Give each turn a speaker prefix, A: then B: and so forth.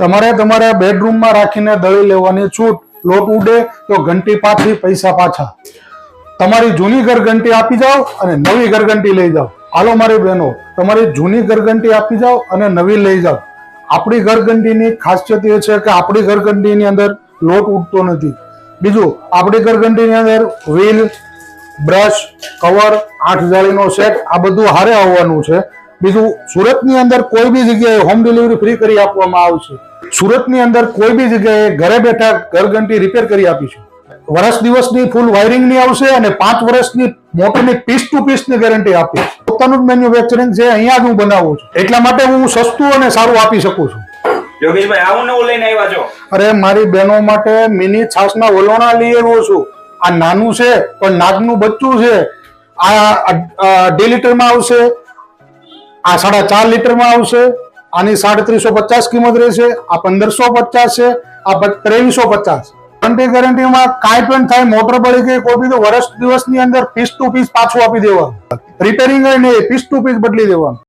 A: તમારે તમારા બેડરૂમમાં રાખીને દળી લેવાની છૂટ. લોટ ઉડે તો ઘંટી પાછી, પૈસા પાછા. તમારી જૂની ઘરઘંટી આપી જાઓ અને નવી ઘરઘંટી લઈ જાઓ. હાલો મારી બહેનો, તમારી જૂની ઘરઘંટી આપી જાઓ અને નવી લઈ જાઓ. આપણી ઘરઘંટીની ખાસિયત એ છે કે આપણી ઘરઘંટીની અંદર લોટ ઉડતો નથી. બીજું, આપણી ઘરઘંટીની અંદર વ્હીલ, બ્રશ, કવર, 8 જાળીનો સેટ, આ બધું હારે આવવાનું છે. બીજું, સુરતની અંદર કોઈ બી જગ્યાએ હોમ ડિલિવરી ફ્રી કરી આપવામાં આવશે. સુરતની અંદર કોઈ બી જગ્યાએ ઘરે બેઠા ઘરઘંટી રિપેર કરી આપીશું. વર્ષ દિવસની ફૂલ વાયરિંગની આવશે અને 5 વર્ષની મોટરની પીસ ટુ પીસની ગેરંટી આપીશ. પોતાનું જ મેન્યુફેક્ચરિંગ છે, અહીંયા જ હું બનાવું છું. એટલા માટે હું સસ્તું અને સારું આપી શકું છું.
B: યોગેશભાઈ, આવું નવું લઈને આવ્યા છો?
A: અરે, મારી બહેનો માટે મિની છાસના વલોણા લઈ આવ્યો છું. આ નાનું છે પણ નાગનું બચ્ચું છે. આ 2 લીટરમાં આવશે, આ 4.5 લીટરમાં આવશે. આની 350 કિંમત રહેશે. આ 1550 છે, આ 2350. ગેરંટીમાં કાંઈ પણ થાય, મોટર પડી ગઈ કોઈ બી, તો વર્ષ દિવસની અંદર પીસ ટુ પીસ પાછું આપી દેવાનું. રિપેરિંગ નહીં, પીસ ટુ પીસ બદલી દેવાનું.